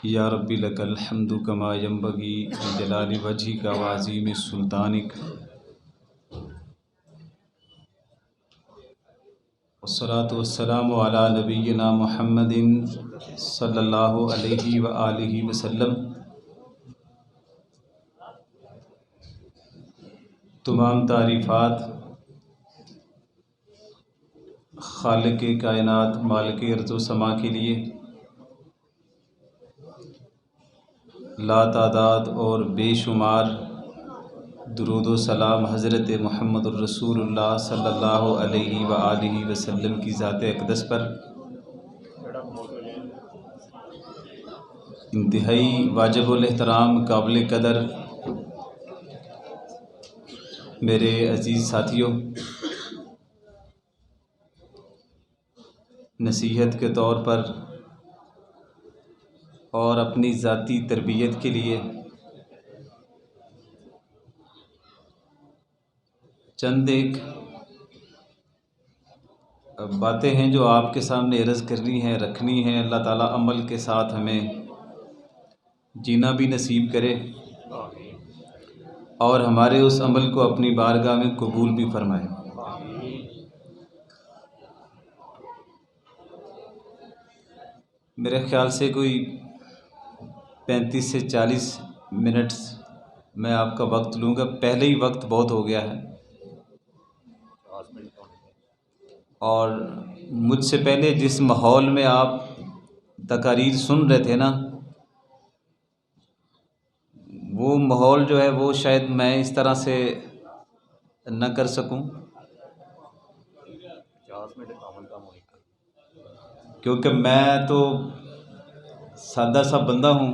یا ربی لک الحمد کما ینبغی لجلال وجہک وعظیم سلطانک والصلاة والسلام علی نبینا محمد صلی اللہ علیہ وآلہ وسلم۔ تمام تعریفات خالق کائنات مالک ارض و سما کے لیے، لا تعداد اور بے شمار درود و سلام حضرت محمد الرسول اللہ صلی اللہ علیہ وآلہ وسلم کی ذات اقدس پر۔ انتہائی واجب الاحترام قابل قدر میرے عزیز ساتھیوں، نصیحت کے طور پر اور اپنی ذاتی تربیت کے لیے چند ایک باتیں ہیں جو آپ کے سامنے عرض کرنی ہیں، رکھنی ہیں۔ اللہ تعالیٰ عمل کے ساتھ ہمیں جینا بھی نصیب کرے اور ہمارے اس عمل کو اپنی بارگاہ میں قبول بھی فرمائے۔ میرے خیال سے کوئی 35 سے 40 منٹ میں آپ کا وقت لوں گا، پہلے ہی وقت بہت ہو گیا ہے، اور مجھ سے پہلے جس ماحول میں آپ تقاریر سن رہے تھے نا، وہ ماحول جو ہے وہ شاید میں اس طرح سے نہ کر سکوں، کیونکہ میں تو سادہ سا بندہ ہوں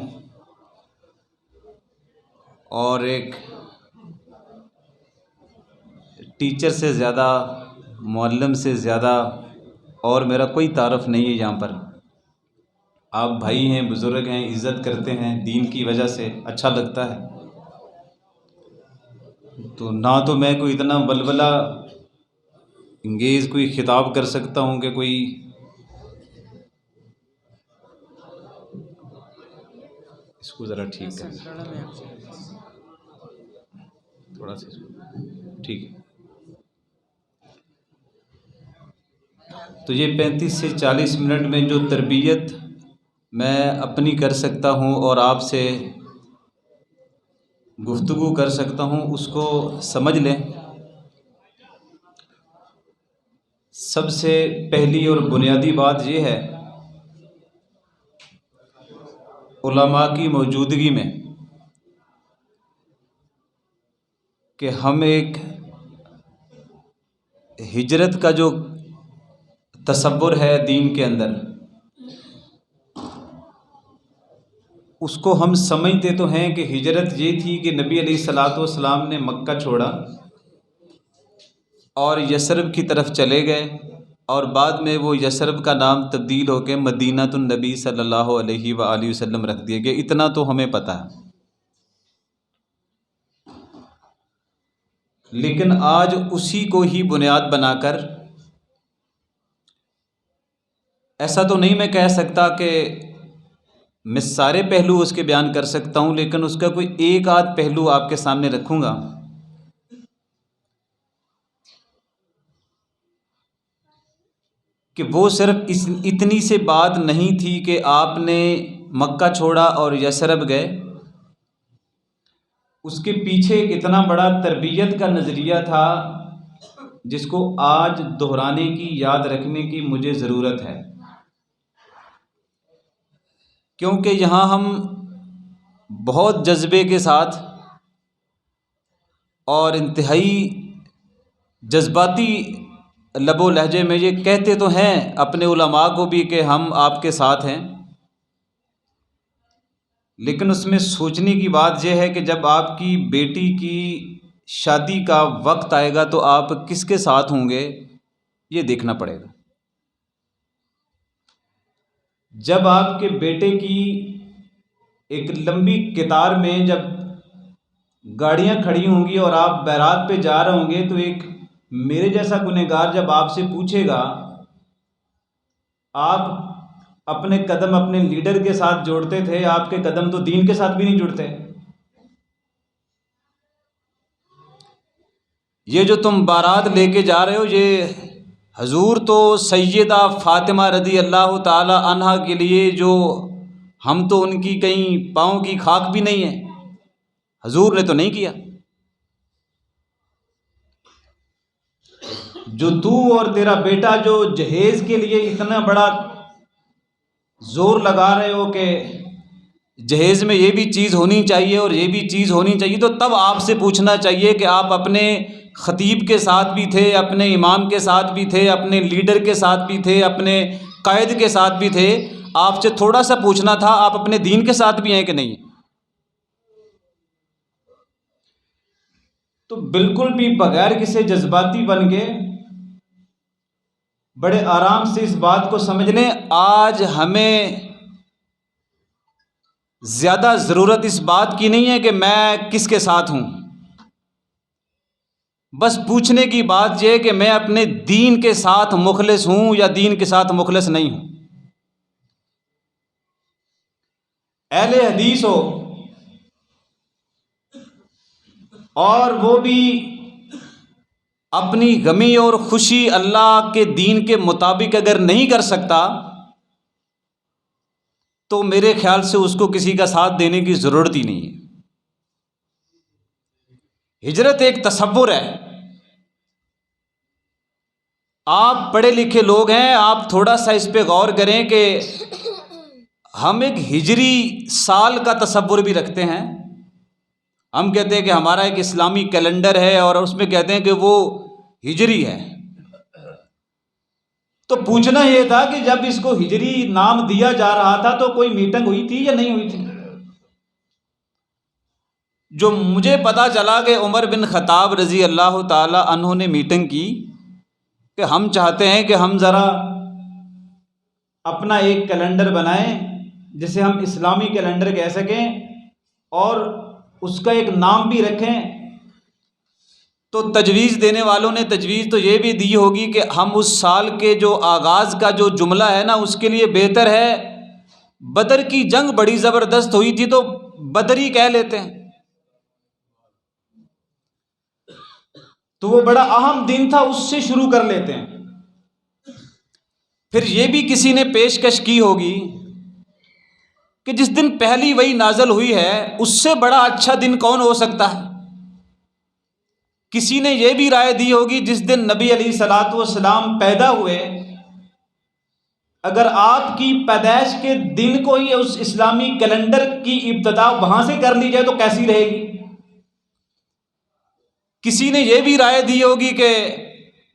اور ایک ٹیچر سے زیادہ، معلم سے زیادہ اور میرا کوئی تعارف نہیں ہے یہاں پر۔ آپ بھائی ہیں، بزرگ ہیں، عزت کرتے ہیں، دین کی وجہ سے اچھا لگتا ہے، تو نہ تو میں کوئی اتنا ولولہ انگیز کوئی خطاب کر سکتا ہوں کہ کوئی اس کو ذرا ٹھیک کر تھوڑا سا ٹھیک ہے۔ تو یہ 35 سے 40 منٹ میں جو تربیت میں اپنی کر سکتا ہوں اور آپ سے گفتگو کر سکتا ہوں، اس کو سمجھ لیں۔ سب سے پہلی اور بنیادی بات یہ ہے، علماء کی موجودگی میں، کہ ہم ایک ہجرت کا جو تصور ہے دین کے اندر، اس کو ہم سمجھتے تو ہیں کہ ہجرت یہ تھی کہ نبی علیہ الصلوۃ والسلام نے مکہ چھوڑا اور یثرب کی طرف چلے گئے، اور بعد میں وہ یثرب کا نام تبدیل ہو کے مدینہ النبی صلی اللہ علیہ وآلہ وسلم رکھ دیا گیا۔ اتنا تو ہمیں پتہ ہے، لیکن آج اسی کو ہی بنیاد بنا کر، ایسا تو نہیں میں کہہ سکتا کہ میں سارے پہلو اس کے بیان کر سکتا ہوں، لیکن اس کا کوئی ایک آدھ پہلو آپ کے سامنے رکھوں گا کہ وہ صرف اتنی سے بات نہیں تھی کہ آپ نے مکہ چھوڑا اور یثرب گئے، اس کے پیچھے ایک اتنا بڑا تربیت کا نظریہ تھا جس کو آج دہرانے کی، یاد رکھنے کی مجھے ضرورت ہے، کیونکہ یہاں ہم بہت جذبے کے ساتھ اور انتہائی جذباتی لب و لہجے میں یہ کہتے تو ہیں اپنے علماء کو بھی کہ ہم آپ کے ساتھ ہیں، لیکن اس میں سوچنے کی بات یہ ہے کہ جب آپ کی بیٹی کی شادی کا وقت آئے گا تو آپ کس کے ساتھ ہوں گے، یہ دیکھنا پڑے گا۔ جب آپ کے بیٹے کی ایک لمبی قطار میں جب گاڑیاں کھڑی ہوں گی اور آپ بارات پہ جا رہے ہوں گے تو ایک میرے جیسا گنہگار جب آپ سے پوچھے گا، آپ اپنے قدم اپنے لیڈر کے ساتھ جوڑتے تھے، آپ کے قدم تو دین کے ساتھ بھی نہیں جڑتے۔ یہ جو تم بارات لے کے جا رہے ہو، یہ حضور تو سیدہ فاطمہ رضی اللہ تعالی عنہا کے لیے، جو ہم تو ان کی کہیں پاؤں کی خاک بھی نہیں ہے، حضور نے تو نہیں کیا۔ جو تو اور تیرا بیٹا جو جہیز کے لیے اتنا بڑا زور لگا رہے ہو کہ جہیز میں یہ بھی چیز ہونی چاہیے اور یہ بھی چیز ہونی چاہیے، تو تب آپ سے پوچھنا چاہیے کہ آپ اپنے خطیب کے ساتھ بھی تھے، اپنے امام کے ساتھ بھی تھے، اپنے لیڈر کے ساتھ بھی تھے، اپنے قائد کے ساتھ بھی تھے۔ آپ سے تھوڑا سا پوچھنا تھا آپ اپنے دین کے ساتھ بھی ہیں کہ نہیں۔ تو بالکل بھی بغیر کسی جذباتی بن کے بڑے آرام سے اس بات کو سمجھ لیں، آج ہمیں زیادہ ضرورت اس بات کی نہیں ہے کہ میں کس کے ساتھ ہوں، بس پوچھنے کی بات یہ ہے کہ میں اپنے دین کے ساتھ مخلص ہوں یا دین کے ساتھ مخلص نہیں ہوں۔ اہل حدیث ہو اور وہ بھی اپنی غمی اور خوشی اللہ کے دین کے مطابق اگر نہیں کر سکتا تو میرے خیال سے اس کو کسی کا ساتھ دینے کی ضرورت ہی نہیں ہے۔ ہجرت ایک تصور ہے۔ آپ پڑھے لکھے لوگ ہیں، آپ تھوڑا سا اس پہ غور کریں کہ ہم ایک ہجری سال کا تصور بھی رکھتے ہیں۔ ہم کہتے ہیں کہ ہمارا ایک اسلامی کیلنڈر ہے اور اس میں کہتے ہیں کہ وہ ہجری ہے۔ تو پوچھنا یہ تھا کہ جب اس کو ہجری نام دیا جا رہا تھا تو کوئی میٹنگ ہوئی تھی یا نہیں ہوئی تھی؟ جو مجھے پتا چلا کہ عمر بن خطاب رضی اللہ تعالی عنہ نے میٹنگ کی کہ ہم چاہتے ہیں کہ ہم ذرا اپنا ایک کیلنڈر بنائیں جسے ہم اسلامی کیلنڈر کہہ سکیں اور اس کا ایک نام بھی رکھیں۔ تو تجویز دینے والوں نے تجویز تو یہ بھی دی ہوگی کہ ہم اس سال کے جو آغاز کا جو جملہ ہے نا، اس کے لیے بہتر ہے بدر کی جنگ بڑی زبردست ہوئی تھی تو بدری کہہ لیتے ہیں، تو وہ بڑا اہم دن تھا، اس سے شروع کر لیتے ہیں۔ پھر یہ بھی کسی نے پیشکش کی ہوگی کہ جس دن پہلی وحی نازل ہوئی ہے اس سے بڑا اچھا دن کون ہو سکتا ہے۔ کسی نے یہ بھی رائے دی ہوگی جس دن نبی علیہ الصلوۃ والسلام پیدا ہوئے، اگر آپ کی پیدائش کے دن کو ہی اس اسلامی کیلنڈر کی ابتدا وہاں سے کر لی جائے تو کیسی رہے گی۔ کسی نے یہ بھی رائے دی ہوگی کہ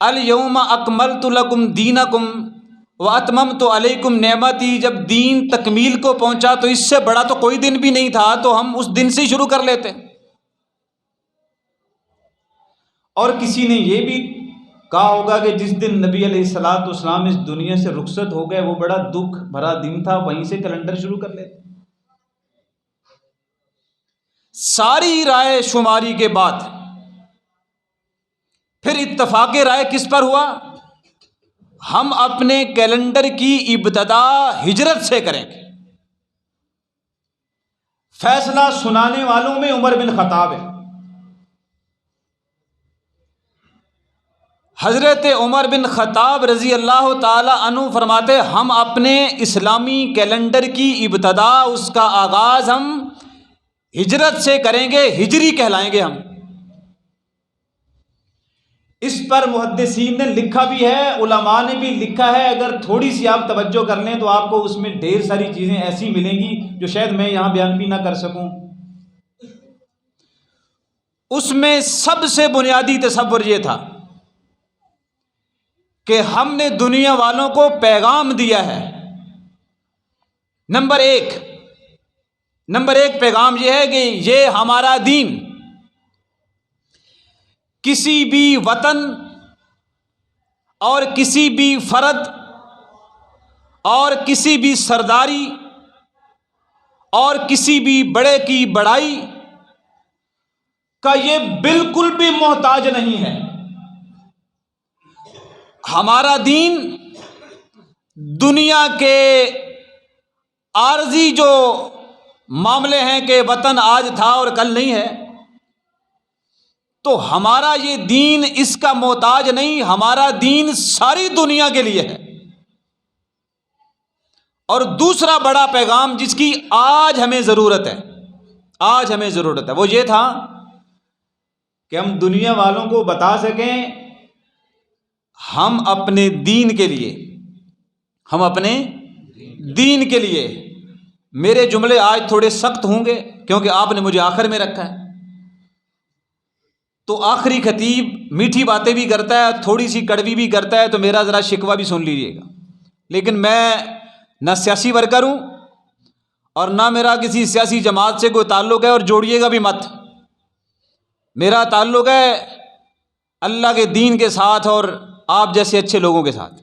الیوم اکملت لکم دینکم واتممت علیکم نعمتی، جب دین تکمیل کو پہنچا تو اس سے بڑا تو کوئی دن بھی نہیں تھا تو ہم اس دن سے شروع کر لیتے۔ اور کسی نے یہ بھی کہا ہوگا کہ جس دن نبی علیہ الصلوۃ والسلام اس دنیا سے رخصت ہو گئے وہ بڑا دکھ بھرا دن تھا، وہیں سے کیلنڈر شروع کر لیتے۔ ساری رائے شماری کے بعد پھر اتفاق رائے کس پر ہوا؟ ہم اپنے کیلنڈر کی ابتدا ہجرت سے کریں گے۔ فیصلہ سنانے والوں میں عمر بن خطاب ہے۔ حضرت عمر بن خطاب رضی اللہ تعالی عنہ فرماتے ہم اپنے اسلامی کیلنڈر کی ابتدا، اس کا آغاز ہم ہجرت سے کریں گے، ہجری کہلائیں گے ہم۔ اس پر محدثین نے لکھا بھی ہے، علماء نے بھی لکھا ہے، اگر تھوڑی سی آپ توجہ کر لیں تو آپ کو اس میں ڈھیر ساری چیزیں ایسی ملیں گی جو شاید میں یہاں بیان بھی نہ کر سکوں۔ اس میں سب سے بنیادی تصور یہ تھا کہ ہم نے دنیا والوں کو پیغام دیا ہے، نمبر 1، نمبر ایک پیغام یہ ہے کہ یہ ہمارا دین کسی بھی وطن اور کسی بھی فرد اور کسی بھی سرداری اور کسی بھی بڑے کی بڑائی کا یہ بالکل بھی محتاج نہیں ہے۔ ہمارا دین دنیا کے عارضی جو معاملے ہیں کہ وطن آج تھا اور کل نہیں ہے، تو ہمارا یہ دین اس کا محتاج نہیں، ہمارا دین ساری دنیا کے لیے ہے۔ اور دوسرا بڑا پیغام جس کی آج ہمیں ضرورت ہے وہ یہ تھا کہ ہم دنیا والوں کو بتا سکیں ہم اپنے دین کے لیے میرے جملے آج تھوڑے سخت ہوں گے کیونکہ آپ نے مجھے آخر میں رکھا ہے، تو آخری خطیب میٹھی باتیں بھی کرتا ہے، تھوڑی سی کڑوی بھی کرتا ہے، تو میرا ذرا شکوہ بھی سن لیجیے گا۔ لیکن میں نہ سیاسی ورکر ہوں اور نہ میرا کسی سیاسی جماعت سے کوئی تعلق ہے، اور جوڑیے گا بھی مت۔ میرا تعلق ہے اللہ کے دین کے ساتھ اور آپ جیسے اچھے لوگوں کے ساتھ۔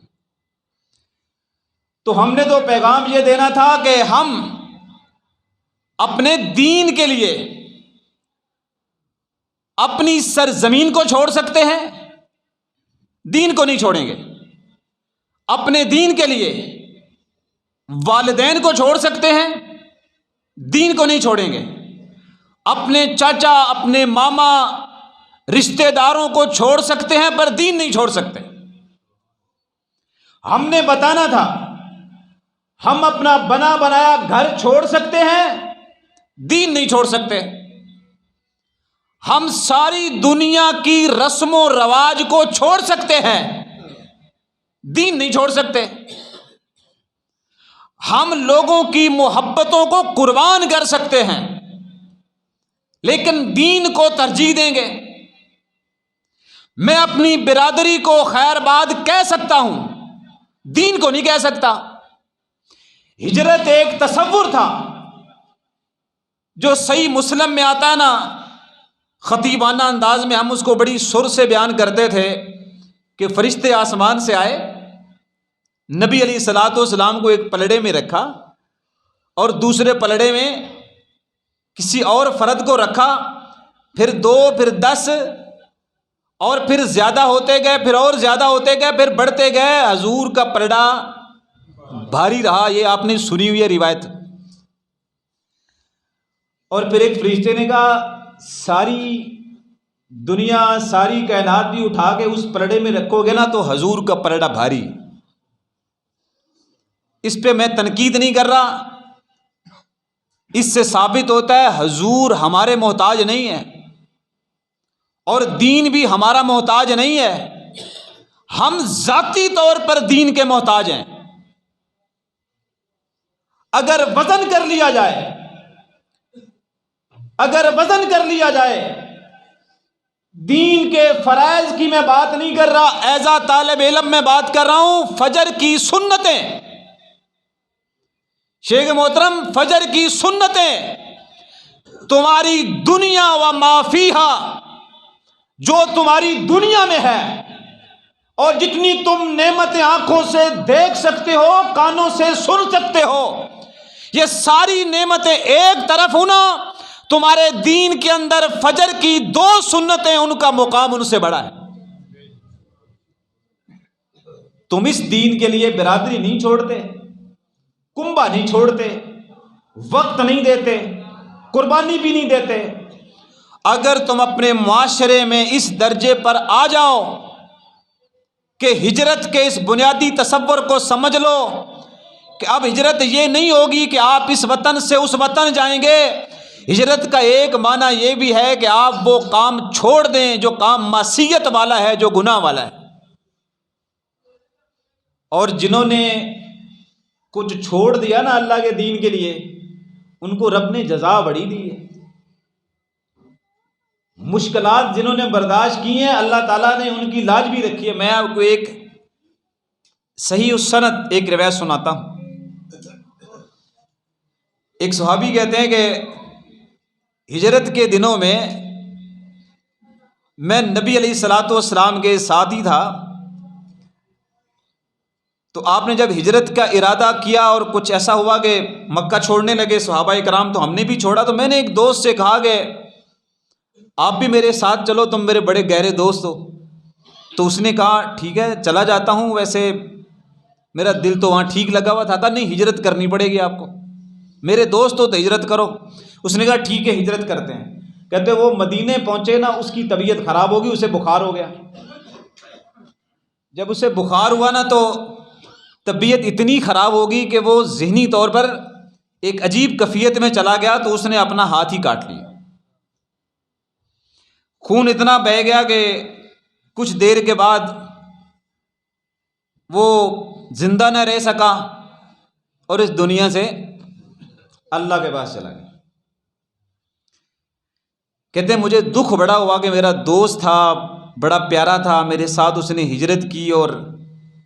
تو ہم نے تو پیغام یہ دینا تھا کہ ہم اپنے دین کے لیے اپنی سرزمین کو چھوڑ سکتے ہیں، دین کو نہیں چھوڑیں گے۔ اپنے دین کے لیے والدین کو چھوڑ سکتے ہیں، دین کو نہیں چھوڑیں گے۔ اپنے چاچا، اپنے ماما، رشتہ داروں کو چھوڑ سکتے ہیں پر دین نہیں چھوڑ سکتے۔ ہم نے بتانا تھا ہم اپنا بنا بنایا گھر چھوڑ سکتے ہیں، دین نہیں چھوڑ سکتے۔ ہم ساری دنیا کی رسم و رواج کو چھوڑ سکتے ہیں، دین نہیں چھوڑ سکتے۔ ہم لوگوں کی محبتوں کو قربان کر سکتے ہیں لیکن دین کو ترجیح دیں گے۔ میں اپنی برادری کو خیر باد کہہ سکتا ہوں، دین کو نہیں کہہ سکتا۔ ہجرت ایک تصور تھا جو صحیح مسلم میں آتا نا، خطیبانہ انداز میں ہم اس کو بڑی سر سے بیان کرتے تھے کہ فرشتے آسمان سے آئے، نبی علیہ الصلوۃ والسلام کو ایک پلڑے میں رکھا اور دوسرے پلڑے میں کسی اور فرد کو رکھا، پھر 2، پھر 10 اور پھر زیادہ ہوتے گئے، پھر اور زیادہ ہوتے گئے، پھر بڑھتے گئے، حضور کا پلڑا بھاری رہا۔ یہ آپ نے سنی ہوئی ہے روایت۔ اور پھر ایک فرشتے نے کہا ساری دنیا، ساری کائنات بھی اٹھا کے اس پلڑے میں رکھو گے نا تو حضور کا پلڑا بھاری۔ اس پہ میں تنقید نہیں کر رہا، اس سے ثابت ہوتا ہے حضور ہمارے محتاج نہیں ہے اور دین بھی ہمارا محتاج نہیں ہے، ہم ذاتی طور پر دین کے محتاج ہیں۔ اگر وزن کر لیا جائے دین کے فرائض کی میں بات نہیں کر رہا، ایز اے طالب علم میں بات کر رہا ہوں۔ فجر کی سنتیں، شیخ محترم، فجر کی سنتیں تمہاری دنیا و ما فیہا، جو تمہاری دنیا میں ہے اور جتنی تم نعمتیں آنکھوں سے دیکھ سکتے ہو، کانوں سے سن سکتے ہو، یہ ساری نعمتیں ایک طرف ہونا، تمہارے دین کے اندر فجر کی 2 سنتیں، ان کا مقام ان سے بڑا ہے۔ تم اس دین کے لیے برادری نہیں چھوڑتے، کنبہ نہیں چھوڑتے، وقت نہیں دیتے، قربانی بھی نہیں دیتے۔ اگر تم اپنے معاشرے میں اس درجے پر آ جاؤ کہ ہجرت کے اس بنیادی تصور کو سمجھ لو کہ اب ہجرت یہ نہیں ہوگی کہ آپ اس وطن سے اس وطن جائیں گے، ہجرت کا ایک معنی یہ بھی ہے کہ آپ وہ کام چھوڑ دیں جو کام معصیت والا ہے، جو گناہ والا ہے۔ اور جنہوں نے کچھ چھوڑ دیا نا اللہ کے دین کے لیے، ان کو رب نے جزا بڑی دی ہے۔ مشکلات جنہوں نے برداشت کی ہیں، اللہ تعالیٰ نے ان کی لاج بھی رکھی ہے۔ میں آپ کو ایک صحیح السند ایک روایت سناتا ہوں۔ ایک صحابی کہتے ہیں کہ ہجرت کے دنوں میں نبی علیہ الصلاۃ والسلام کے ساتھ ہی تھا، تو آپ نے جب ہجرت کا ارادہ کیا اور کچھ ایسا ہوا کہ مکہ چھوڑنے لگے صحابہ کرام، تو ہم نے بھی چھوڑا، تو میں نے ایک دوست سے کہا کہ آپ بھی میرے ساتھ چلو، تم میرے بڑے گہرے دوست ہو۔ تو اس نے کہا ٹھیک ہے چلا جاتا ہوں، ویسے میرا دل تو وہاں ٹھیک لگا ہوا تھا۔ کہا نہیں، ہجرت کرنی پڑے گی آپ کو، میرے دوست ہو تو ہجرت کرو۔ اس نے کہا ٹھیک ہے ہجرت کرتے ہیں۔ کہتے وہ مدینے پہنچے نا، اس کی طبیعت خراب ہوگی، اسے بخار ہو گیا۔ جب اسے بخار ہوا نا تو طبیعت اتنی خراب ہوگی کہ وہ ذہنی طور پر ایک عجیب کیفیت میں چلا گیا، تو اس نے اپنا ہاتھ ہی کاٹ لیا۔ خون اتنا بہہ گیا کہ کچھ دیر کے بعد وہ زندہ نہ رہ سکا اور اس دنیا سے اللہ کے پاس چلا گیا۔ کہتے ہیں مجھے دکھ بڑا ہوا کہ میرا دوست تھا، بڑا پیارا تھا، میرے ساتھ اس نے ہجرت کی، اور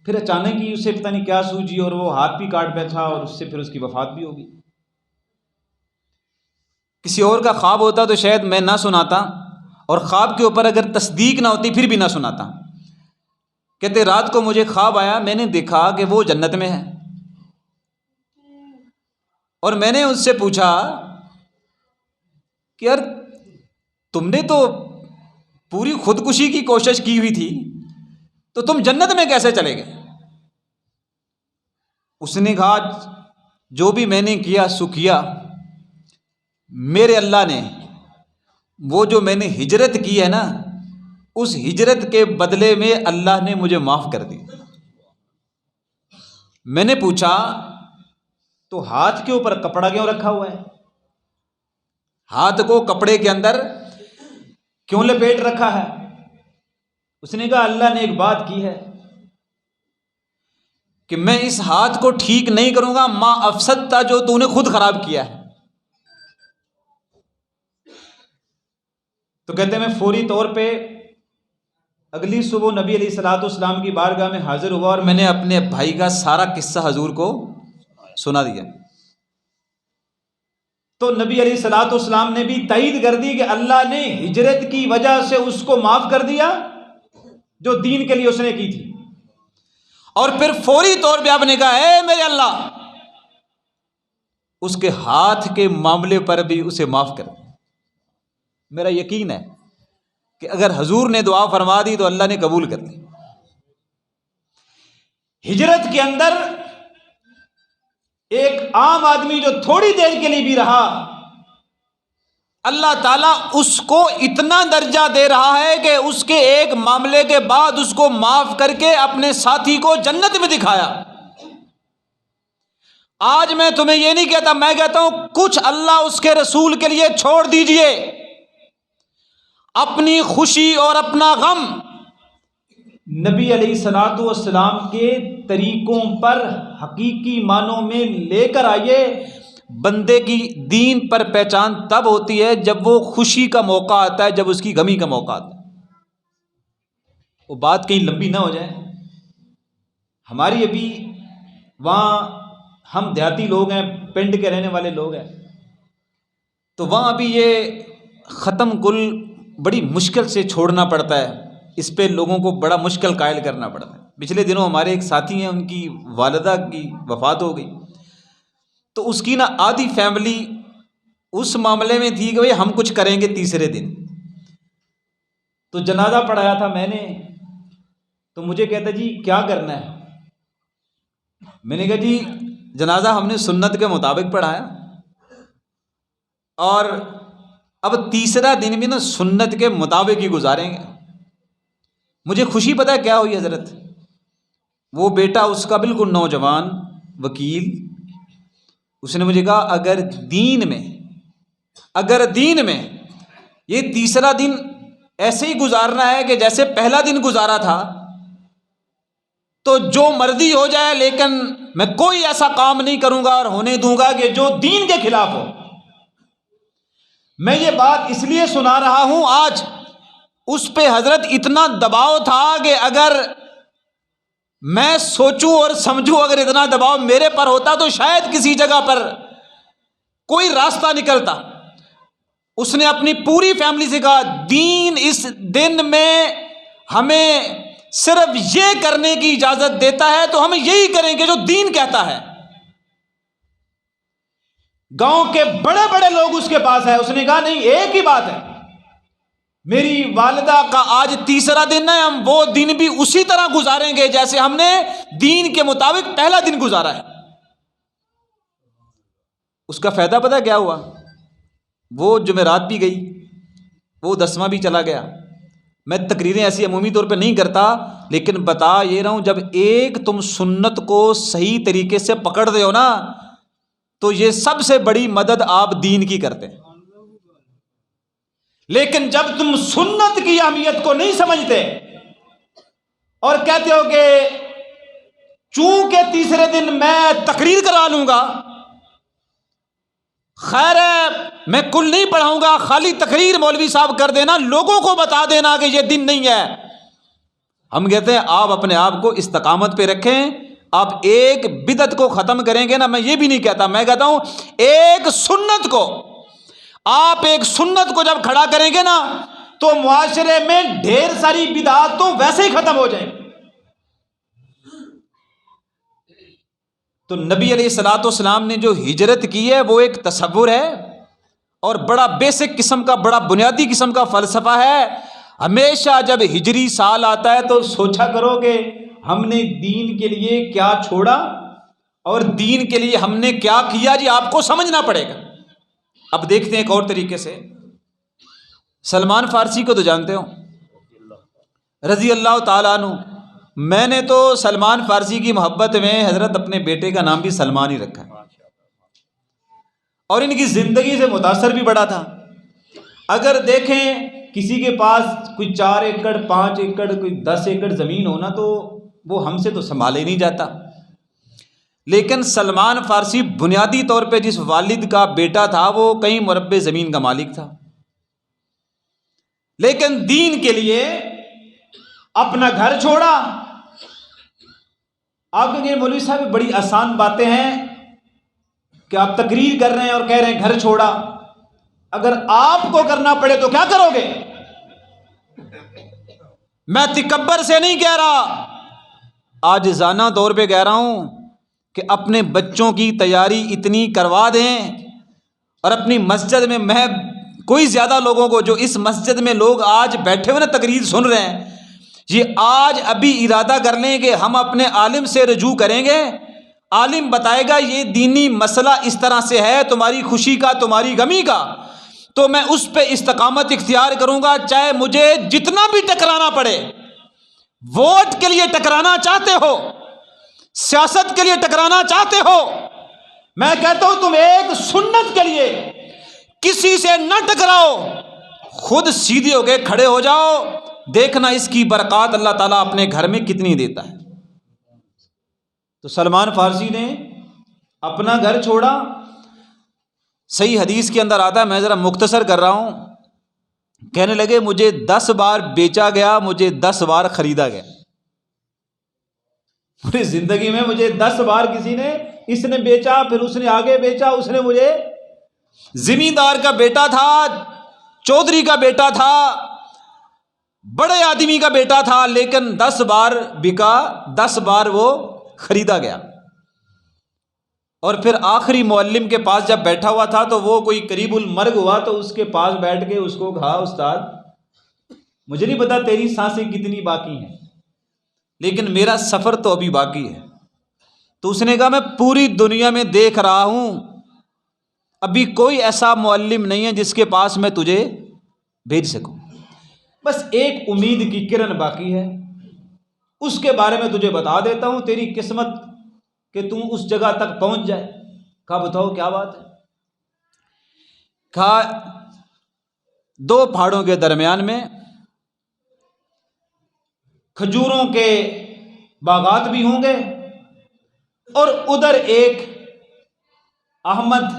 پھر اچانک ہی اسے پتہ نہیں کیا سوجی اور وہ ہاتھ بھی کاٹ بیٹھا، اور اس سے پھر اس کی وفات بھی ہوگی۔ کسی اور کا خواب ہوتا تو شاید میں نہ سناتا، اور خواب کے اوپر اگر تصدیق نہ ہوتی پھر بھی نہ سناتا۔ کہتے رات کو مجھے خواب آیا، میں نے دیکھا کہ وہ جنت میں ہے، اور میں نے اس سے پوچھا کہ یار تم نے تو پوری خودکشی کی کوشش کی ہوئی تھی، تو تم جنت میں کیسے چلے گئے؟ اس نے کہا جو بھی میں نے کیا سو کیا، میرے اللہ نے وہ جو میں نے ہجرت کی ہے نا، اس ہجرت کے بدلے میں اللہ نے مجھے معاف کر دی۔ میں نے پوچھا تو ہاتھ کے اوپر کپڑا کیوں رکھا ہوا ہے؟ ہاتھ کو کپڑے کے اندر کیوں لپیٹ رکھا ہے؟ اس نے کہا اللہ نے ایک بات کی ہے کہ میں اس ہاتھ کو ٹھیک نہیں کروں گا، ما افسدتا، جو تو نے خود خراب کیا ہے۔ تو کہتے ہیں میں فوری طور پہ اگلی صبح نبی علیہ الصلوۃ والسلام کی بارگاہ میں حاضر ہوا، اور میں نے اپنے بھائی کا سارا قصہ حضور کو سنا دیا۔ تو نبی علیہ الصلوۃ والسلام نے بھی تائید کر دی کہ اللہ نے ہجرت کی وجہ سے اس کو معاف کر دیا جو دین کے لیے اس نے کی تھی، اور پھر فوری طور پہ آپ نے کہا اے میرے اللہ، اس کے ہاتھ کے معاملے پر بھی اسے معاف کر دیا۔ میرا یقین ہے کہ اگر حضور نے دعا فرما دی تو اللہ نے قبول کر لی۔ ہجرت کے اندر ایک عام آدمی جو تھوڑی دیر کے لیے بھی رہا، اللہ تعالیٰ اس کو اتنا درجہ دے رہا ہے کہ اس کے ایک معاملے کے بعد اس کو معاف کر کے اپنے ساتھی کو جنت میں دکھایا۔ آج میں تمہیں یہ نہیں کہتا، میں کہتا ہوں کچھ اللہ اس کے رسول کے لیے چھوڑ دیجئے، اپنی خوشی اور اپنا غم نبی علیہ الصلوۃ والسلام کے طریقوں پر حقیقی معنوں میں لے کر آئیے۔ بندے کی دین پر پہچان تب ہوتی ہے جب وہ خوشی کا موقع آتا ہے، جب اس کی غمی کا موقع آتا ہے۔ وہ بات کہیں لمبی نہ ہو جائے، ہماری ابھی وہاں ہم دیہاتی لوگ ہیں، پنڈ کے رہنے والے لوگ ہیں، تو وہاں ابھی یہ ختم کل بڑی مشکل سے چھوڑنا پڑتا ہے، اس پہ لوگوں کو بڑا مشکل قائل کرنا پڑتا ہے۔ پچھلے دنوں ہمارے ایک ساتھی ہیں، ان کی والدہ کی وفات ہو گئی، تو اس کی نا آدھی فیملی اس معاملے میں تھی کہ بھئی ہم کچھ کریں گے تیسرے دن۔ تو جنازہ پڑھایا تھا میں نے، تو مجھے کہتا جی کیا کرنا ہے؟ میں نے کہا جی جنازہ ہم نے سنت کے مطابق پڑھایا، اور اب تیسرا دن بھی نا سنت کے مطابق ہی گزاریں گے۔ مجھے خوشی پتہ ہے کیا ہوئی حضرت، وہ بیٹا اس کا بالکل نوجوان وکیل، اس نے مجھے کہا اگر دین میں یہ تیسرا دن ایسے ہی گزارنا ہے کہ جیسے پہلا دن گزارا تھا، تو جو مرضی ہو جائے، لیکن میں کوئی ایسا کام نہیں کروں گا اور ہونے دوں گا کہ جو دین کے خلاف ہو۔ میں یہ بات اس لیے سنا رہا ہوں، آج اس پہ حضرت اتنا دباؤ تھا کہ اگر میں سوچوں اور سمجھوں اگر اتنا دباؤ میرے پر ہوتا تو شاید کسی جگہ پر کوئی راستہ نکلتا، اس نے اپنی پوری فیملی سے کہا دین اس دن میں ہمیں صرف یہ کرنے کی اجازت دیتا ہے تو ہم یہی کریں گے جو دین کہتا ہے۔ گاؤں کے بڑے بڑے لوگ اس کے پاس ہیں، اس نے کہا نہیں، ایک ہی بات ہے، میری والدہ کا آج تیسرا دن ہے، ہم وہ دن بھی اسی طرح گزاریں گے جیسے ہم نے دین کے مطابق پہلا دن گزارا ہے۔ اس کا فائدہ پتہ کیا ہوا؟ وہ جمعرات بھی گئی، وہ 10واں بھی چلا گیا۔ میں تقریریں ایسی عمومی طور پہ نہیں کرتا، لیکن بتا یہ رہا ہوں، جب ایک تم سنت کو صحیح طریقے سے پکڑ دے ہو نا تو یہ سب سے بڑی مدد آپ دین کی کرتے ہیں۔ لیکن جب تم سنت کی اہمیت کو نہیں سمجھتے اور کہتے ہو کہ چونکہ تیسرے دن میں تقریر کرا لوں گا، خیر ہے میں کل نہیں پڑھاؤں گا، خالی تقریر مولوی صاحب کر دینا، لوگوں کو بتا دینا کہ یہ دن نہیں ہے، ہم کہتے ہیں آپ اپنے آپ کو استقامت پہ رکھیں۔ آپ ایک بدعت کو ختم کریں گے نا، میں یہ بھی نہیں کہتا، میں کہتا ہوں ایک سنت کو، آپ ایک سنت کو جب کھڑا کریں گے نا تو معاشرے میں ڈھیر ساری بدعات تو ویسے ہی ختم ہو جائیں گی۔ تو نبی علیہ الصلوۃ والسلام نے جو ہجرت کی ہے وہ ایک تصور ہے اور بڑا بیسک قسم کا، بڑا بنیادی قسم کا فلسفہ ہے۔ ہمیشہ جب ہجری سال آتا ہے تو سوچا کرو کہ ہم نے دین کے لیے کیا چھوڑا اور دین کے لیے ہم نے کیا کیا، جی آپ کو سمجھنا پڑے گا۔ اب دیکھتے ہیں ایک اور طریقے سے، سلمان فارسی کو تو جانتے ہو، رضی اللہ تعالیٰ عنہ۔ میں نے تو سلمان فارسی کی محبت میں حضرت اپنے بیٹے کا نام بھی سلمان ہی رکھا ہے، اور ان کی زندگی سے متاثر بھی بڑا تھا۔ اگر دیکھیں کسی کے پاس کوئی 4 ایکڑ 5 ایکڑ کوئی 10 ایکڑ زمین ہونا تو وہ ہم سے تو سنبھالا ہی نہیں جاتا، لیکن سلمان فارسی بنیادی طور پہ جس والد کا بیٹا تھا وہ کئی مربع زمین کا مالک تھا، لیکن دین کے لیے اپنا گھر چھوڑا۔ آپ کہیں گے مولوی صاحب بڑی آسان باتیں ہیں کہ آپ تقریر کر رہے ہیں اور کہہ رہے ہیں گھر چھوڑا، اگر آپ کو کرنا پڑے تو کیا کرو گے؟ میں تکبر سے نہیں کہہ رہا، عاجزانہ طور پہ کہہ رہا ہوں کہ اپنے بچوں کی تیاری اتنی کروا دیں، اور اپنی مسجد میں کوئی زیادہ لوگوں کو، جو اس مسجد میں لوگ آج بیٹھے ہوئے نا تقریر سن رہے ہیں، یہ آج ابھی ارادہ کر لیں کہ ہم اپنے عالم سے رجوع کریں گے، عالم بتائے گا یہ دینی مسئلہ اس طرح سے ہے، تمہاری خوشی کا تمہاری غمی کا، تو میں اس پہ استقامت اختیار کروں گا، چاہے مجھے جتنا بھی ٹکرانا پڑے۔ ووٹ کے لیے ٹکرانا چاہتے ہو، سیاست کے لیے ٹکرانا چاہتے ہو، میں کہتا ہوں تم ایک سنت کے لیے کسی سے نہ ٹکراؤ، خود سیدھے ہو کے کھڑے ہو جاؤ، دیکھنا اس کی برکات اللہ تعالیٰ اپنے گھر میں کتنی دیتا ہے۔ تو سلمان فارسی نے اپنا گھر چھوڑا، صحیح حدیث کے اندر آتا ہے، میں ذرا مختصر کر رہا ہوں، کہنے لگے مجھے 10 بار بیچا گیا، مجھے 10 بار خریدا گیا، پوری زندگی میں مجھے 10 بار کسی نے، اس نے بیچا، پھر اس نے آگے بیچا، اس نے مجھے، زمیندار کا بیٹا تھا، چودھری کا بیٹا تھا، بڑے آدمی کا بیٹا تھا، لیکن 10 بار بکا، 10 بار وہ خریدا گیا۔ اور پھر آخری معلم کے پاس جب بیٹھا ہوا تھا تو وہ کوئی قریب المرگ ہوا تو اس کے پاس بیٹھ کے اس کو کہا استاد مجھے نہیں پتا تیری سانسیں کتنی باقی ہیں لیکن میرا سفر تو ابھی باقی ہے۔ تو اس نے کہا میں پوری دنیا میں دیکھ رہا ہوں، ابھی کوئی ایسا معلم نہیں ہے جس کے پاس میں تجھے بھیج سکوں، بس ایک امید کی کرن باقی ہے، اس کے بارے میں تجھے بتا دیتا ہوں، تیری قسمت کہ تم اس جگہ تک پہنچ جائے۔ کہا بتاؤ کیا بات ہے؟ کہا 2 پہاڑوں کے درمیان میں کھجوروں کے باغات بھی ہوں گے، اور ادھر ایک احمد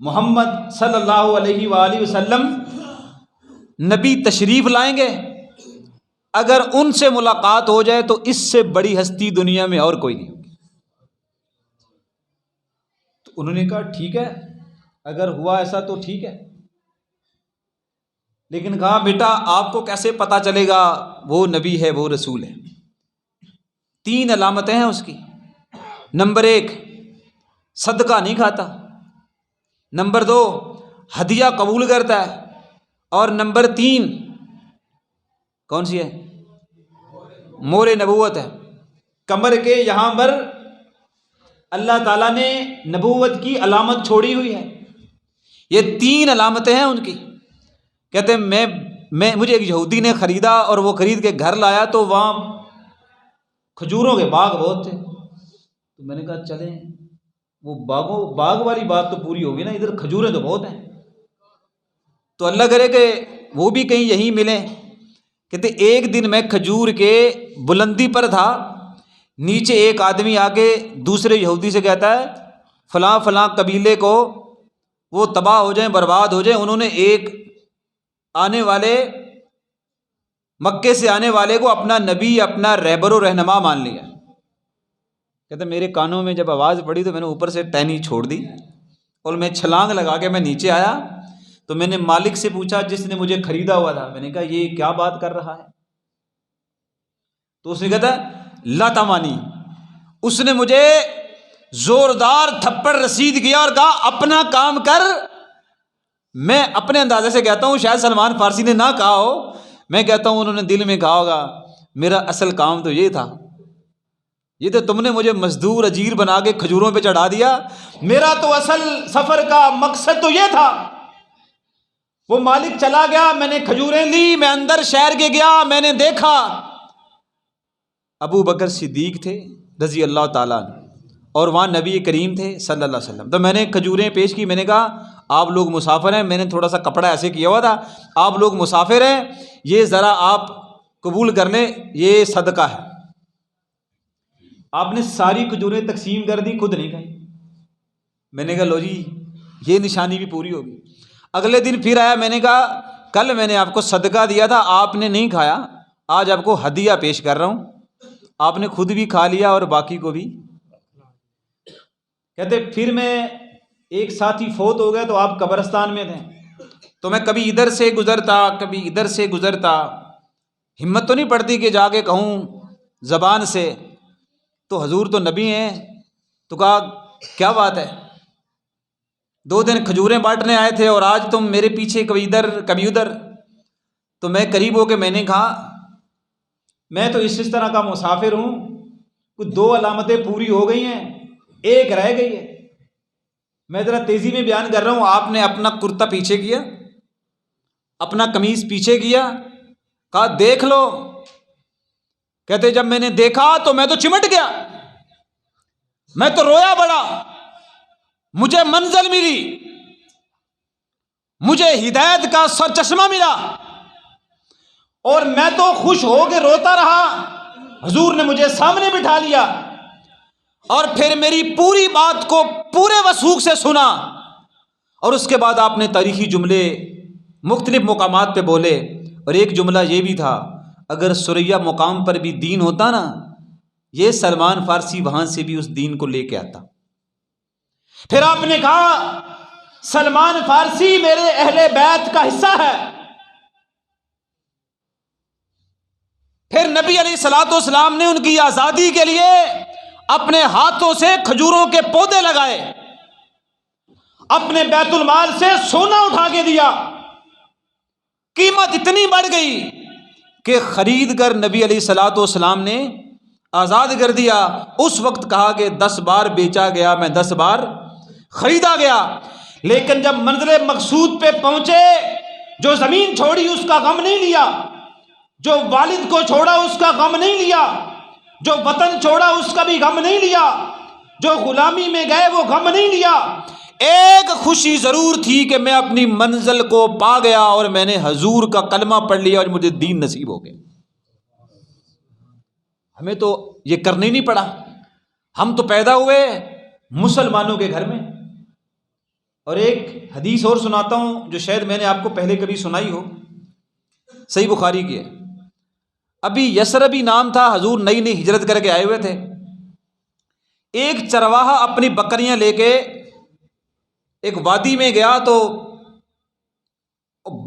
محمد صلی اللہ علیہ وآلہ وسلم نبی تشریف لائیں گے، اگر ان سے ملاقات ہو جائے تو اس سے بڑی ہستی دنیا میں اور کوئی نہیں ہوگی۔ تو انہوں نے کہا ٹھیک ہے، اگر ہوا ایسا تو ٹھیک ہے، لیکن کہا بیٹا آپ کو کیسے پتہ چلے گا وہ نبی ہے وہ رسول ہے؟ 3 علامتیں ہیں اس کی۔ نمبر 1، صدقہ نہیں کھاتا، نمبر 2، ہدیہ قبول کرتا ہے، اور نمبر 3 کون سی ہے؟ مور نبوت ہے۔ کمر کے یہاں پر اللہ تعالیٰ نے نبوت کی علامت چھوڑی ہوئی ہے۔ یہ 3 علامتیں ہیں ان کی۔ کہتے ہیں مجھے ایک یہودی نے خریدا اور وہ خرید کے گھر لایا تو وہاں کھجوروں کے باغ بہت تھے، تو میں نے کہا چلیں وہ باغ والی بات تو پوری ہوگی نا، ادھر کھجوریں تو بہت ہیں، تو اللہ کرے کہ وہ بھی کہیں یہیں ملیں۔ کہتے ایک دن میں کھجور کے بلندی پر تھا، نیچے ایک آدمی آ کے دوسرے یہودی سے کہتا ہے فلاں فلاں قبیلے کو وہ تباہ ہو جائیں برباد ہو جائیں، انہوں نے ایک آنے والے مکے سے آنے والے کو اپنا نبی اپنا رہبر و رہنما مان لیا۔ کہتے میرے کانوں میں جب آواز پڑی تو میں نے اوپر سے ٹہنی چھوڑ دی اور میں چھلانگ لگا کے میں نیچے آیا، تو میں نے مالک سے پوچھا جس نے مجھے خریدا ہوا تھا، میں نے کہا یہ کیا بات کر رہا ہے؟ تو اس نے کہتا لا تمانی، اس نے مجھے زوردار تھپڑ رسید کیا اور کہا اپنا کام کر۔ میں اپنے اندازے سے کہتا ہوں شاید سلمان فارسی نے نہ کہا ہو، میں کہتا ہوں انہوں نے دل میں کہا ہوگا میرا اصل کام تو یہ تھا، یہ تو تم نے مجھے مزدور اجیر بنا کے کھجوروں پہ چڑھا دیا، میرا تو اصل سفر کا مقصد تو یہ تھا۔ وہ مالک چلا گیا، میں نے کھجوریں لی، میں اندر شہر کے گیا، میں نے دیکھا ابو بکر صدیق تھے رضی اللہ تعالیٰ عنہ، اور وہاں نبی کریم تھے صلی اللہ علیہ وسلم۔ تو میں نے کھجوریں پیش کی، میں نے کہا آپ لوگ مسافر ہیں، میں نے تھوڑا سا کپڑا ایسے کیا ہوا تھا، آپ لوگ مسافر ہیں، یہ ذرا آپ قبول کر لیں، یہ صدقہ ہے۔ آپ نے ساری کھجوریں تقسیم کر دی، خود نہیں کھائی۔ میں نے کہا لو جی یہ نشانی بھی پوری ہوگی۔ اگلے دن پھر آیا، میں نے کہا کل میں نے آپ کو صدقہ دیا تھا، آپ نے نہیں کھایا، آج آپ کو ہدیہ پیش کر رہا ہوں، آپ نے خود بھی کھا لیا اور باقی کو بھی۔ کہتے پھر میں ایک ساتھی فوت ہو گیا تو آپ قبرستان میں تھے، تو میں کبھی ادھر سے گزرتا کبھی ادھر سے گزرتا، ہمت تو نہیں پڑتی کہ جا کے کہوں زبان سے، تو حضور تو نبی ہیں، تو کہا کیا بات ہے، 2 دن کھجوریں بانٹنے آئے تھے اور آج تم میرے پیچھے کبھی ادھر کبھی ادھر۔ تو میں قریب ہو کے میں نے کہا میں تو اس طرح کا مسافر ہوں، کچھ 2 علامتیں پوری ہو گئی ہیں، ایک رہ گئی ہے، میں ذرا تیزی میں بیان کر رہا ہوں۔ آپ نے اپنا کرتا پیچھے کیا، اپنا قمیص پیچھے کیا، کہا دیکھ لو۔ کہتے جب میں نے دیکھا تو میں تو چمٹ گیا، میں تو رویا بڑا، مجھے منزل ملی، مجھے ہدایت کا سر چشمہ ملا، اور میں تو خوش ہو کے روتا رہا۔ حضور نے مجھے سامنے بٹھا لیا اور پھر میری پوری بات کو پورے وثوق سے سنا، اور اس کے بعد آپ نے تاریخی جملے مختلف مقامات پہ بولے، اور ایک جملہ یہ بھی تھا اگر سریا مقام پر بھی دین ہوتا نا، یہ سلمان فارسی وہاں سے بھی اس دین کو لے کے آتا۔ پھر آپ نے کہا سلمان فارسی میرے اہل بیت کا حصہ ہے۔ پھر نبی علیہ الصلوۃ والسلام نے ان کی آزادی کے لیے اپنے ہاتھوں سے کھجوروں کے پودے لگائے، اپنے بیت المال سے سونا اٹھا کے دیا، قیمت اتنی بڑھ گئی کہ خرید کر نبی علیہ الصلوۃ والسلام نے آزاد کر دیا۔ اس وقت کہا کہ 10 بار بیچا گیا، میں 10 بار خریدا گیا، لیکن جب منزل مقصود پہ پہنچے، جو زمین چھوڑی اس کا غم نہیں لیا، جو والد کو چھوڑا اس کا غم نہیں لیا، جو وطن چھوڑا اس کا بھی غم نہیں لیا، جو غلامی میں گئے وہ غم نہیں لیا۔ ایک خوشی ضرور تھی کہ میں اپنی منزل کو پا گیا اور میں نے حضور کا کلمہ پڑھ لیا اور مجھے دین نصیب ہو گیا۔ ہمیں تو یہ کرنا ہی نہیں پڑا، ہم تو پیدا ہوئے مسلمانوں کے گھر میں۔ اور ایک حدیث اور سناتا ہوں جو شاید میں نے آپ کو پہلے کبھی سنائی ہو، صحیح بخاری کی ہے۔ ابھی یسربی نام تھا، حضور نئی نئی ہجرت کر کے آئے ہوئے تھے۔ ایک چرواہا اپنی بکریاں لے کے ایک وادی میں گیا تو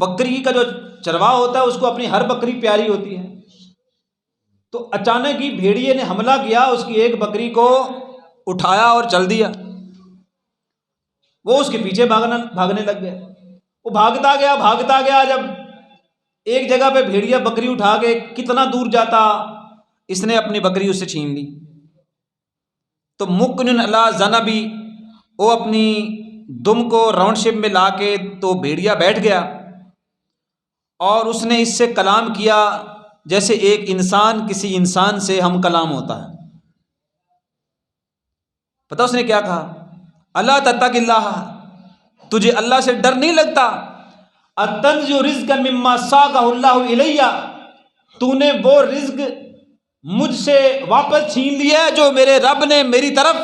بکری کا جو چرواہ ہوتا ہے اس کو اپنی ہر بکری پیاری ہوتی ہے، تو اچانک ہی بھیڑیے نے حملہ کیا، اس کی ایک بکری کو اٹھایا اور چل دیا، وہ اس کے پیچھے بھاگنے لگ گیا، وہ بھاگتا گیا، جب ایک جگہ پہ بھیڑیا بکری اٹھا کے کتنا دور جاتا، اس نے اپنی بکری اس سے چھین لی، تو مکنن اللہ ذنبی، وہ اپنی دم کو راؤنڈ شیپ میں لا کے تو بھیڑیا بیٹھ گیا، اور اس نے اس سے کلام کیا جیسے ایک انسان کسی انسان سے ہم کلام ہوتا ہے۔ پتہ اس نے کیا کہا؟ اللہ تتق اللہ، تجھے اللہ سے ڈر نہیں لگتا؟ اتنزع رزقا مما ساقہ اللہ الیہ، تو نے وہ رزق مجھ سے واپس چھین لیا ہے جو میرے رب نے میری طرف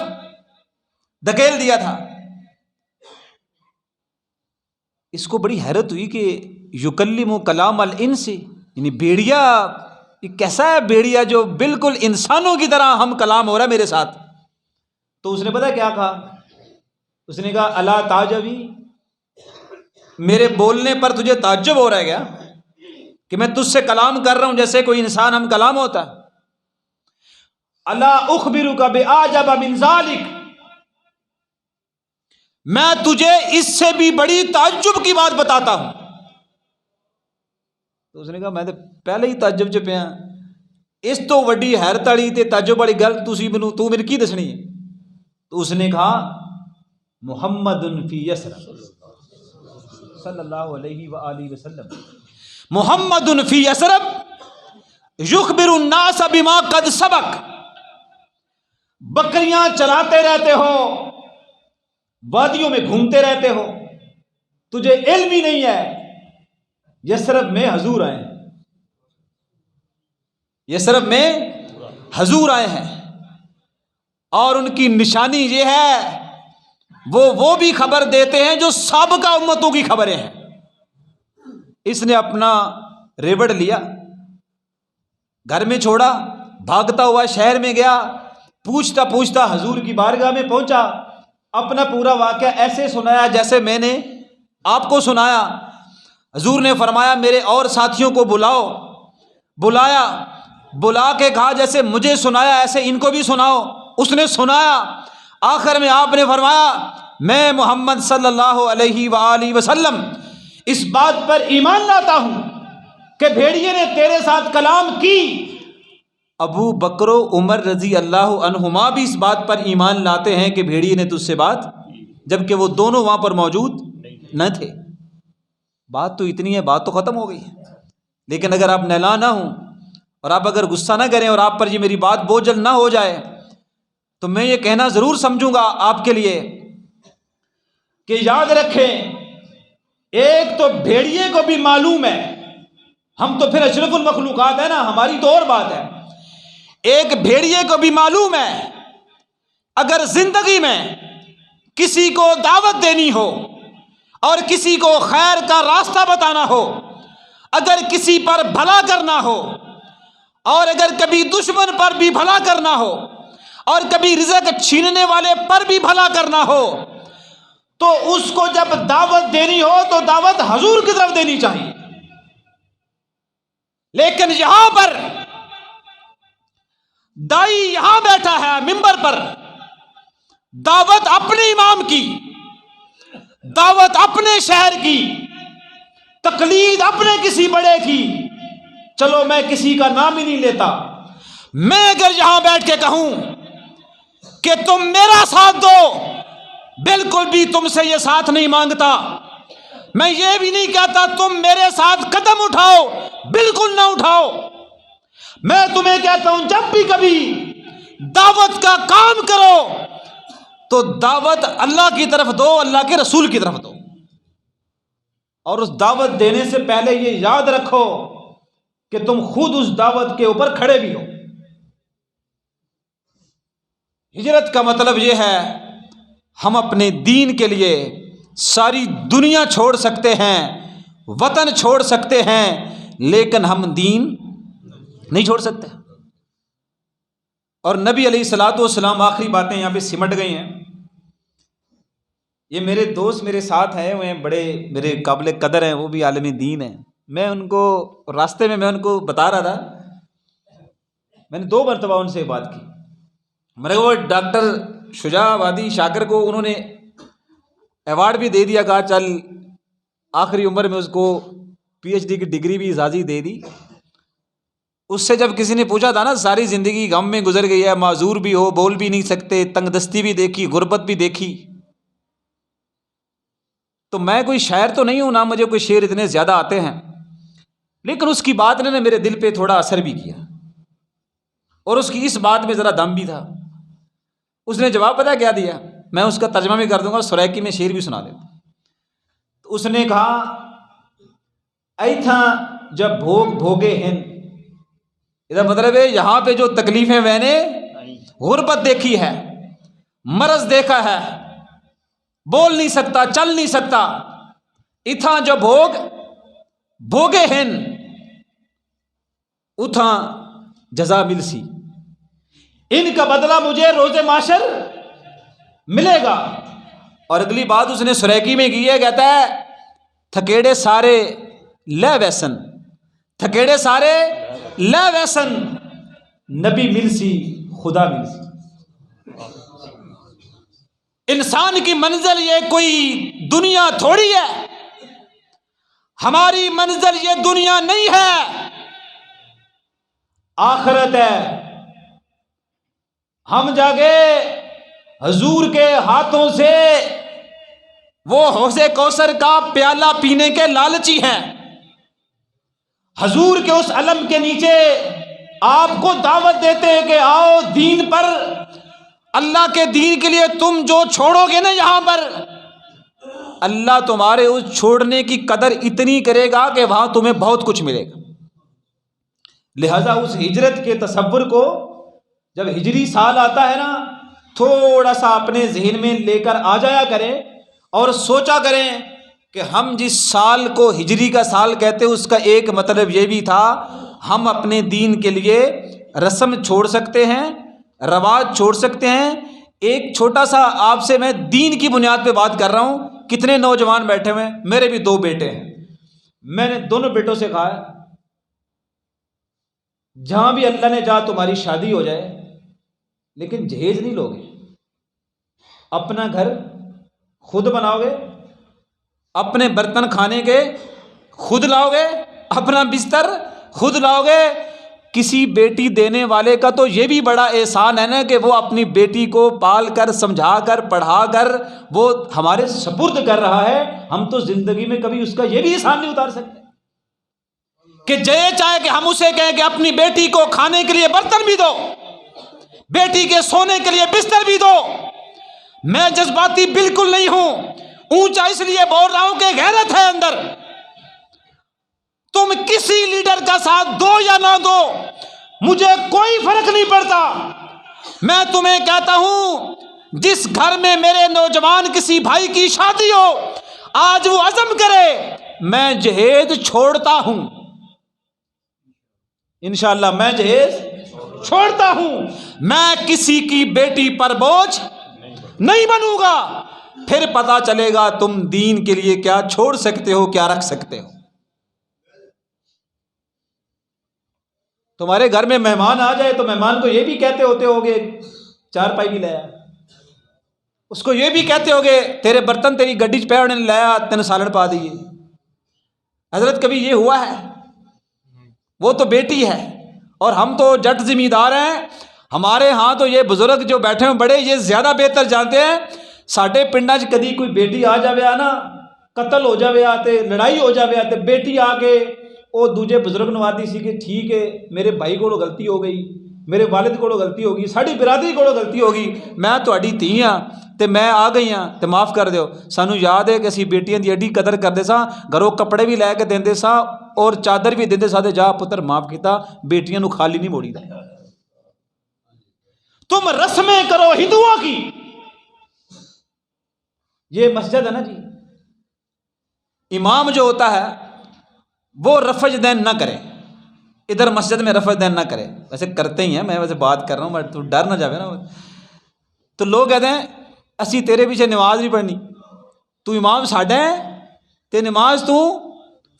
دھکیل دیا تھا۔ اس کو بڑی حیرت ہوئی کہ یکلم کلام الانس، یعنی بھیڑیا، یہ کیسا ہے بھیڑیا جو بالکل انسانوں کی طرح ہم کلام ہو رہا ہے میرے ساتھ؟ تو اس نے پتہ کیا کہا؟ اس نے کہا الا تعجبی، میرے بولنے پر تجھے تعجب ہو رہا ہے کیا کہ میں تجھ سے کلام کر رہا ہوں جیسے کوئی انسان ہم کلام ہوتا ہے؟ الا اخبرک باعجب من ذلک، میں تجھے اس سے بھی بڑی تعجب کی بات بتاتا ہوں۔ تو اس نے کہا میں تو پہلے ہی تعجب چ پیا، اس تو وڈی حیرت والی تے تعجب والی گل تو میرے کی دسنی ہے؟ تو اس نے کہا محمد فی یثرب صلی اللہ علیہ وآلہ وسلم، محمد فی یثرب یخبر الناس بما قد سبق، بکریاں چراتے رہتے ہو، وادیوں میں گھومتے رہتے ہو، تجھے علم ہی نہیں ہے یثرب میں حضور آئے ہیں، یثرب میں حضور آئے ہیں، اور ان کی نشانی یہ ہے وہ بھی خبر دیتے ہیں جو سابقہ امتوں کی خبریں ہیں۔ اس نے اپنا ریوڑ لیا، گھر میں چھوڑا، بھاگتا ہوا شہر میں گیا، پوچھتا پوچھتا حضور کی بارگاہ میں پہنچا، اپنا پورا واقعہ ایسے سنایا جیسے میں نے آپ کو سنایا۔ حضور نے فرمایا میرے اور ساتھیوں کو بلاؤ، بلایا، بلا کے کہا جیسے مجھے سنایا ایسے ان کو بھی سناؤ۔ اس نے سنایا، آخر میں آپ نے فرمایا میں محمد صلی اللہ علیہ وآلہ وسلم اس بات پر ایمان لاتا ہوں کہ بھیڑیے نے تیرے ساتھ کلام کی۔ ابو بکر و عمر رضی اللہ عنہما بھی اس بات پر ایمان لاتے ہیں کہ بھیڑیے نے تجھ سے بات، جبکہ وہ دونوں وہاں پر موجود نہ تھے۔ بات تو اتنی ہے، بات تو ختم ہو گئی ہے، لیکن اگر آپ نہلا نہ ہوں اور آپ اگر غصہ نہ کریں اور آپ پر یہ میری بات بوجھل نہ ہو جائے تو میں یہ کہنا ضرور سمجھوں گا آپ کے لیے کہ یاد رکھیں، ایک تو بھیڑیے کو بھی معلوم ہے، ہم تو پھر اشرف المخلوقات ہے نا، ہماری تو اور بات ہے۔ ایک بھیڑیے کو بھی معلوم ہے اگر زندگی میں کسی کو دعوت دینی ہو اور کسی کو خیر کا راستہ بتانا ہو، اگر کسی پر بھلا کرنا ہو، اور اگر کبھی دشمن پر بھی بھلا کرنا ہو، اور کبھی رزق چھیننے والے پر بھی بھلا کرنا ہو، تو اس کو جب دعوت دینی ہو تو دعوت حضور کی طرف دینی چاہیے۔ لیکن یہاں پر دائی یہاں بیٹھا ہے منبر پر، دعوت اپنے امام کی، دعوت اپنے شہر کی، تقلید اپنے کسی بڑے کی، چلو میں کسی کا نام ہی نہیں لیتا، میں اگر یہاں بیٹھ کے کہوں کہ تم میرا ساتھ دو، بالکل بھی تم سے یہ ساتھ نہیں مانگتا۔ میں یہ بھی نہیں کہتا تم میرے ساتھ قدم اٹھاؤ، بالکل نہ اٹھاؤ۔ میں تمہیں کہتا ہوں جب بھی کبھی دعوت کا کام کرو تو دعوت اللہ کی طرف دو، اللہ کے رسول کی طرف دو، اور اس دعوت دینے سے پہلے یہ یاد رکھو کہ تم خود اس دعوت کے اوپر کھڑے بھی ہو۔ ہجرت کا مطلب یہ ہے ہم اپنے دین کے لیے ساری دنیا چھوڑ سکتے ہیں، وطن چھوڑ سکتے ہیں، لیکن ہم دین نہیں چھوڑ سکتے۔ اور نبی علیہ الصلوۃ والسلام، آخری باتیں یہاں پہ سمٹ گئی ہیں، یہ میرے دوست میرے ساتھ ہیں، وہ بڑے میرے قابل قدر ہیں، وہ بھی عالم دین ہیں. میں ان کو راستے میں ان کو بتا رہا تھا، میں نے 2 مرتبہ ان سے بات کی. میرے وہ ڈاکٹر شجاع آبادی شاکر کو انہوں نے ایوارڈ بھی دے دیا، کہا چل آخری عمر میں اس کو پی ایچ ڈی کی ڈگری بھی اعزازی دے دی. اس سے جب کسی نے پوچھا تھا نا، ساری زندگی غم میں گزر گئی ہے، معذور بھی ہو، بول بھی نہیں سکتے، تنگ دستی بھی دیکھی، غربت بھی دیکھی، تو میں کوئی شاعر تو نہیں ہوں، نہ مجھے کوئی شعر اتنے زیادہ آتے ہیں، لیکن اس کی بات نے میرے دل پہ تھوڑا اثر بھی کیا، اور اس کی اس بات میں ذرا دم بھی تھا. اس نے جواب پتہ کیا دیا، میں اس کا ترجمہ بھی کر دوں گا، سرائکی میں شعر بھی سنا دیتا. تو اس نے کہا ایتھا جب بھوگ بھوگے ہیں، ادھر مطلب ہے یہاں پہ جو تکلیفیں میں نے غربت دیکھی ہے، مرض دیکھا ہے، بول نہیں سکتا، چل نہیں سکتا، اتھا جو بھوگ بھوگے ہیں اتھا جزا مل سی، ان کا بدلہ مجھے روز معاشر ملے گا. اور اگلی بات اس نے سریکی میں کی ہے، کہتا ہے تھکیڑے سارے لے ویسن، تھکیڑے سارے لے ویسن، نبی مل سی خدا مل سی. انسان کی منزل یہ کوئی دنیا تھوڑی ہے، ہماری منزل یہ دنیا نہیں ہے، آخرت ہے. ہم جاگے حضور کے ہاتھوں سے وہ حوض کوثر کا پیالہ پینے کے لالچی ہیں. حضور کے اس علم کے نیچے آپ کو دعوت دیتے ہیں کہ آؤ دین پر، اللہ کے دین کے لیے تم جو چھوڑو گے نا یہاں پر، اللہ تمہارے اس چھوڑنے کی قدر اتنی کرے گا کہ وہاں تمہیں بہت کچھ ملے گا. لہذا اس ہجرت کے تصور کو جب ہجری سال آتا ہے نا، تھوڑا سا اپنے ذہن میں لے کر آ جایا کریں اور سوچا کریں کہ ہم جس سال کو ہجری کا سال کہتے ہیں، اس کا ایک مطلب یہ بھی تھا ہم اپنے دین کے لیے رسم چھوڑ سکتے ہیں، رواج چھوڑ سکتے ہیں. ایک چھوٹا سا آپ سے میں دین کی بنیاد پہ بات کر رہا ہوں. کتنے نوجوان بیٹھے ہوئے ہیں، میرے بھی 2 بیٹے ہیں، میں نے دونوں بیٹوں سے کہا ہے جہاں بھی اللہ نے چاہا تمہاری شادی ہو جائے، لیکن جہیز نہیں لوگے، اپنا گھر خود بناؤ گے، اپنے برتن کھانے کے خود لاؤ گے، اپنا بستر خود لاؤ گے. کسی بیٹی دینے والے کا تو یہ بھی بڑا احسان ہے نا کہ وہ اپنی بیٹی کو پال کر، سمجھا کر، پڑھا کر وہ ہمارے سپرد کر رہا ہے. ہم تو زندگی میں کبھی اس کا یہ بھی احسان نہیں اتار سکتے کہ یہ چاہے کہ ہم اسے کہیں کہ اپنی بیٹی کو کھانے کے لیے برتن بھی دو، بیٹی کے سونے کے لیے بستر بھی دو. میں جذباتی بالکل نہیں ہوں، اونچا اس لیے بول رہا ہوں کہ غیرت ہے اندر. تم کسی لیڈر کا ساتھ دو یا نہ دو، مجھے کوئی فرق نہیں پڑتا. میں تمہیں کہتا ہوں جس گھر میں میرے نوجوان کسی بھائی کی شادی ہو، آج وہ عزم کرے میں جہیز چھوڑتا ہوں، انشاءاللہ میں جہیز چھوڑتا ہوں، میں کسی کی بیٹی پر بوجھ نہیں بنوں گا. پھر پتا چلے گا تم دین کے لیے کیا چھوڑ سکتے ہو، کیا رکھ سکتے ہو. تمہارے گھر میں مہمان آ جائے تو مہمان کو یہ بھی کہتے ہوتے ہوگے 4 پائی بھی لایا، اس کو یہ بھی کہتے ہوگے تیرے برتن تیری گڈی پہ نے لایا، تین سالن پا دیے. حضرت کبھی یہ ہوا ہے؟ وہ تو بیٹی ہے اور ہم تو جٹ زمیندار ہیں. ہمارے ہاں تو یہ بزرگ جو بیٹھے ہیں بڑے، یہ زیادہ بہتر جانتے ہیں. ساڈے پنڈاں 'چ کدی کوئی بیٹی آ جاوے نا، قتل ہو جاوے تے لڑائی ہو جاوے تے بیٹی آ کے وہ دوجے بزرگ نو آتی سی کہ ٹھیک ہے میرے بھائی کو غلطی ہو گئی، میرے والد کو غلطی ہوگی، ساری برادری کو غلطی ہوگی، میں تہاڈی دھی ہاں تے میں آ گئی ہاں تے معاف کر دیو. سانو یاد ہے کہ اسی بیٹیاں دی ایڈی قدر کردے ساں، گھروں کپڑے بھی لے کے دیندے ساں اور چادر بھی دیندے ساں تے جا پتر معاف کیتا، بیٹیاں نو خالی نہیں موڑی دا. تم رسمیں کرو ہندوؤں کی، یہ مسجد ہے نا جی، امام جو ہوتا ہے وہ رفع دین نہ کرے، ادھر مسجد میں رفع دین نہ کرے. ویسے کرتے ہی ہیں، میں ویسے بات کر رہا ہوں، تو ڈر نہ جاوے نا. تو لوگ کہتے ہیں اسی تیرے پیچھے نماز نہیں پڑھنی، تو امام ساڈا ہے تے نماز تو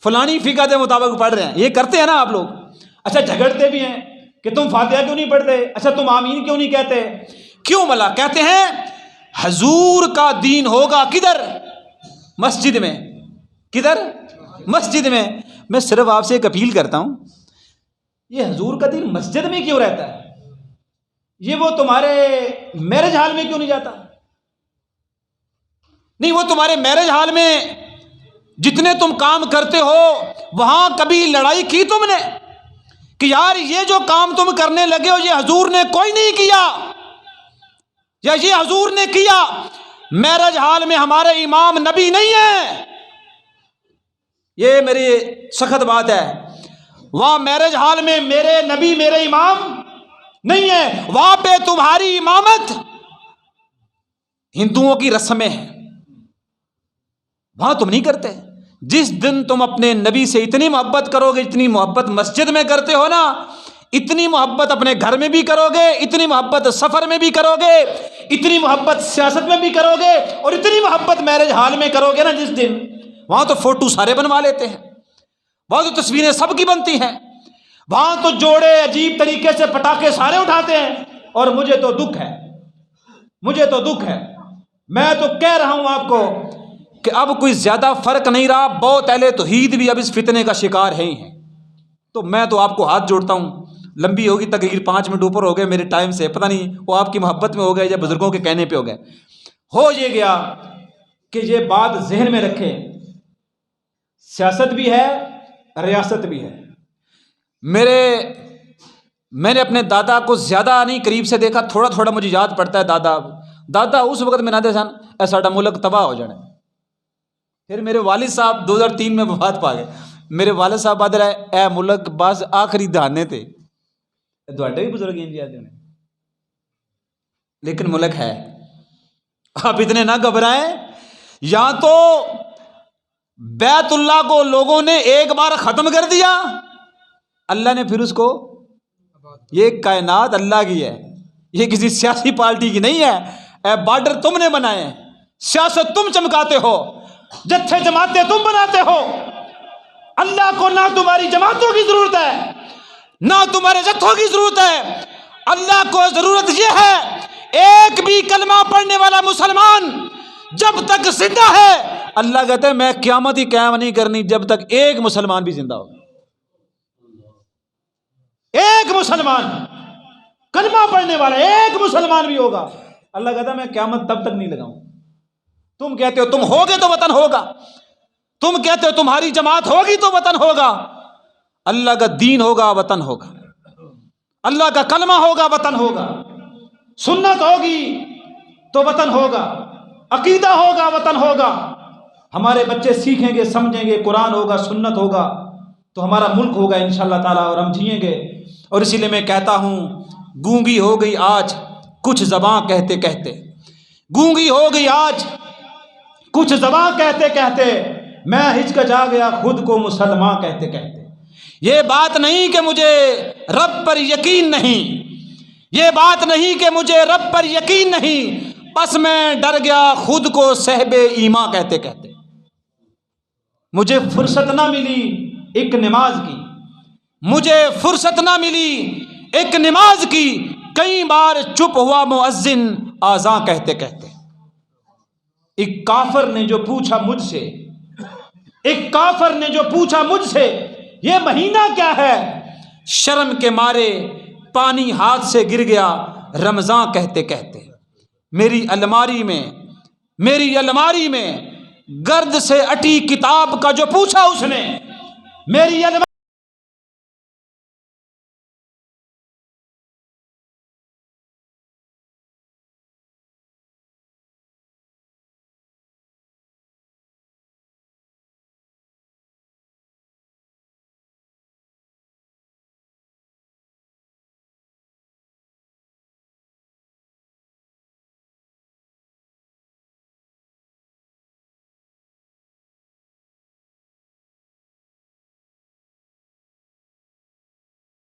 فلانی فقہ کے مطابق پڑھ رہے ہیں. یہ کرتے ہیں نا آپ لوگ. اچھا جھگڑتے بھی ہیں کہ تم فاتحہ کیوں نہیں پڑھتے, اچھا تم آمین کیوں نہیں کہتے. کیوں بھلا؟ کہتے ہیں حضور کا دین ہوگا کدھر؟ مسجد میں. کدھر؟ مسجد میں. میں صرف آپ سے ایک اپیل کرتا ہوں, یہ حضور کا دین مسجد میں کیوں رہتا ہے؟ یہ وہ تمہارے میرج ہال میں کیوں نہیں جاتا؟ نہیں, وہ تمہارے میرج ہال میں جتنے تم کام کرتے ہو وہاں کبھی لڑائی کی تم نے کہ یار یہ جو کام تم کرنے لگے ہو یہ حضور نے کوئی نہیں کیا, یا یہ حضور نے کیا؟ میرج ہال میں ہمارے امام نبی نہیں ہے. یہ میری سخت بات ہے. وہاں میرج ہال میں میرے نبی میرے امام نہیں ہے. وہاں پہ تمہاری امامت ہندوؤں کی رسمیں ہیں, وہاں تم نہیں کرتے. جس دن تم اپنے نبی سے اتنی محبت کرو گے, اتنی محبت مسجد میں کرتے ہو نا, اتنی محبت اپنے گھر میں بھی کرو گے, اتنی محبت سفر میں بھی کرو گے, اتنی محبت سیاست میں بھی کرو گے, اور اتنی محبت میرج ہال میں کرو گے نا جس دن, وہاں تو فوٹو سارے بنوا لیتے ہیں, وہاں تو تصویریں سب کی بنتی ہیں, وہاں تو جوڑے عجیب طریقے سے پٹاخے سارے اٹھاتے ہیں. اور مجھے تو دکھ ہے, مجھے تو دکھ ہے. میں تو کہہ رہا ہوں آپ کو کہ اب کوئی زیادہ فرق نہیں رہا. بہت اہل توحید بھی اب اس فتنے کا شکار ہے ہی ہیں. تو میں تو آپ کو ہاتھ جوڑتا ہوں, لمبی ہوگی تقریر, 5 منٹ اوپر ہو گئے میرے ٹائم سے, پتہ نہیں وہ آپ کی محبت میں ہو گئے یا بزرگوں کے کہنے پہ ہو گئے. ہو یہ گیا کہ یہ بات ذہن میں رکھیں, سیاست بھی ہے ریاست بھی ہے. میں نے اپنے دادا کو زیادہ نہیں قریب سے دیکھا, تھوڑا تھوڑا مجھے یاد پڑتا ہے. دادا اس وقت میں نہ دے سن اے ساڈا ملک تباہ ہو جانا. پھر میرے والد صاحب 2003 میں وفات پا گئے. میرے والد صاحب بات رہے اے ملک بس آخری دہانے تھے. دوڑے بھی بزرگ ہیں جاتے ہیں, لیکن ملک ہے. آپ اتنے نہ گھبرائیں. یا تو بیت اللہ کو لوگوں نے ایک بار ختم کر دیا, اللہ نے پھر اس کو, یہ کائنات اللہ کی ہے, یہ کسی سیاسی پارٹی کی نہیں ہے. اے بارڈر تم نے بنائے, سیاست تم چمکاتے ہو, جتھے جماعتیں تم بناتے ہو. اللہ کو نہ تمہاری جماعتوں کی ضرورت ہے نہ تمہارے جتھوں کی ضرورت ہے. اللہ کو ضرورت یہ ہے ایک بھی کلمہ پڑھنے والا مسلمان جب تک زندہ ہے, اللہ کہتے ہیں میں قیامت ہی قیام نہیں کرنی جب تک ایک مسلمان بھی زندہ ہو. ایک مسلمان کلمہ پڑھنے والا ایک مسلمان بھی ہوگا, اللہ کہتا ہے میں قیامت تب تک نہیں لگاؤں. تم کہتے ہو تم ہوگے تو وطن ہوگا, تم کہتے ہو تمہاری جماعت ہوگی تو وطن ہوگا. اللہ کا دین ہوگا وطن ہوگا, اللہ کا کلمہ ہوگا وطن ہوگا, سنت ہوگی تو وطن ہوگا, عقیدہ ہوگا وطن ہوگا. ہمارے بچے سیکھیں گے سمجھیں گے, قرآن ہوگا سنت ہوگا تو ہمارا ملک ہوگا انشاءاللہ تعالیٰ, اور ہم جئیں گے. اور اسی لیے میں کہتا ہوں گونگی ہو گئی آج کچھ زباں کہتے کہتے, گونگی ہو گئی آج کچھ زباں کہتے کہتے, میں ہچکچا گیا خود کو مسلمان کہتے کہتے. یہ بات نہیں کہ مجھے رب پر یقین نہیں, یہ بات نہیں کہ مجھے رب پر یقین نہیں, بس میں ڈر گیا خود کو صاحب ایمان کہتے کہتے. مجھے فرصت نہ ملی ایک نماز کی, مجھے فرصت نہ ملی ایک نماز کی, کئی بار چپ ہوا مؤذن آذان کہتے کہتے. ایک کافر نے جو پوچھا مجھ سے, ایک کافر نے جو پوچھا مجھ سے یہ مہینہ کیا ہے, شرم کے مارے پانی ہاتھ سے گر گیا رمضان کہتے کہتے. میری الماری میں گرد سے اٹی کتاب کا جو پوچھا اس نے, میری